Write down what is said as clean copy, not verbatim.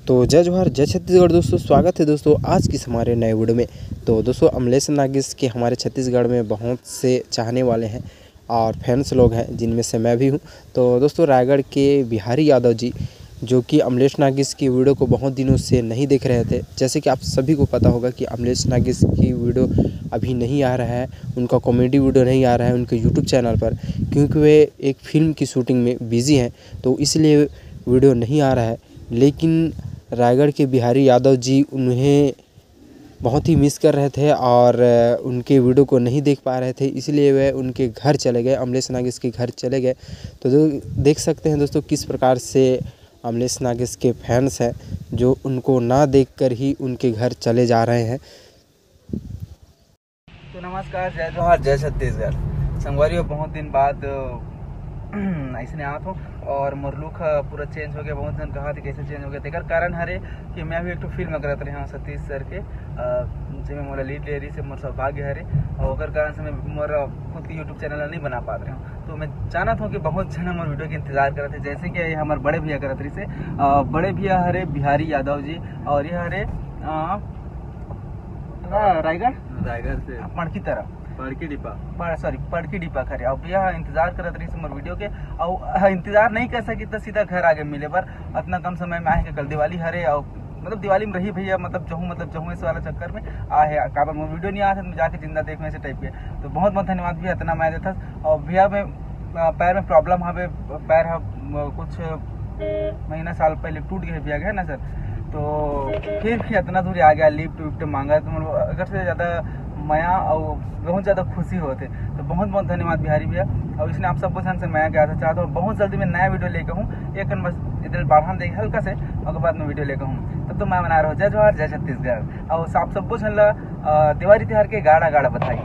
तो जय जोहार जय छत्तीसगढ़ दोस्तों, स्वागत है दोस्तों आज की हमारे नए वीडियो में। तो दोस्तों अमलेश नागिस के हमारे छत्तीसगढ़ में बहुत से चाहने वाले हैं और फैंस लोग हैं, जिनमें से मैं भी हूं। तो दोस्तों रायगढ़ के बिहारी यादव जी, जो कि अमलेश नागिस की वीडियो को बहुत दिनों से नहीं देख रहे थे। जैसे कि आप सभी को पता होगा कि अमलेश नागिस की वीडियो अभी नहीं आ रहा है, उनका कॉमेडी वीडियो नहीं आ रहा है उनके यूट्यूब चैनल पर, क्योंकि वे एक फ़िल्म की शूटिंग में बिज़ी हैं, तो इसलिए वीडियो नहीं आ रहा है। लेकिन रायगढ़ के बिहारी यादव जी उन्हें बहुत ही मिस कर रहे थे और उनके वीडियो को नहीं देख पा रहे थे, इसलिए वे उनके घर चले गए, अमलेश नागिस के घर चले गए। तो देख सकते हैं दोस्तों किस प्रकार से अमलेश नागिस के फैंस हैं जो उनको ना देखकर ही उनके घर चले जा रहे हैं। तो नमस्कार, जय जोहार जय छत्तीसगढ़ संगवारी। बहुत दिन बाद ऐसे आत हो और मोर लुक पूरा चेंज हो गया। बहुत जन कहा थे कैसे चेंज हो गया, तेकर कारण हरे कि मैं भी एक फिल्म करत रहे सतीश सर के, जिसमें मोला लीड ले रही से मोर सौभाग्य हरे, और कारण से मैं मोर खुद की यूट्यूब चैनल नहीं बना पा रहे हूँ। तो मैं जानत हूँ कि बहुत जन मोर वीडियो के इंतजार करते थे, जैसे कि हमारे बड़े भैया करत रही से। बड़े भैया हरे बिहारी यादव जी, और ये हरे रायगढ़ से पड़की तरफ पड़की डिपा खरे। अब भैया इंतजार करत रही मोर वीडियो के, और इंतजार नहीं कर सकी तो सीधा घर आगे मिले पर इतना कम समय में आए के कल दिवाली हरे, और मतलब दिवाली में रही भैया, मतलब इस वाला चक्कर में आए काबर मोर वीडियो नहीं आया जाके जिंदा देखने से टाइप के। तो बहुत बहुत धन्यवाद भैया, इतना मैं देता। और भैया में पैर में प्रॉब्लम हवे, पैर कुछ महीना साल पहले टूट गए भैया है ना सर। तो फिर भी इतना दूर आ गया, लिफ्ट विफ्ट मांगा, तो अगर से ज़्यादा माया और बहुत ज़्यादा खुशी होते। तो बहुत बहुत धन्यवाद बिहारी भैया। और इसने आप सबको से मैं क्या चाहता हूँ, बहुत जल्दी मैं नया वीडियो लेकर हूँ, एक बस इधर बढ़ान देगी हल्का से, और बाद में वीडियो लेकर हूँ। तब तो मैं बना रहा हूँ जय जोहार जय छत्तीसगढ़। और आप सबको दिवाली त्योहार के गाड़ा बताइए।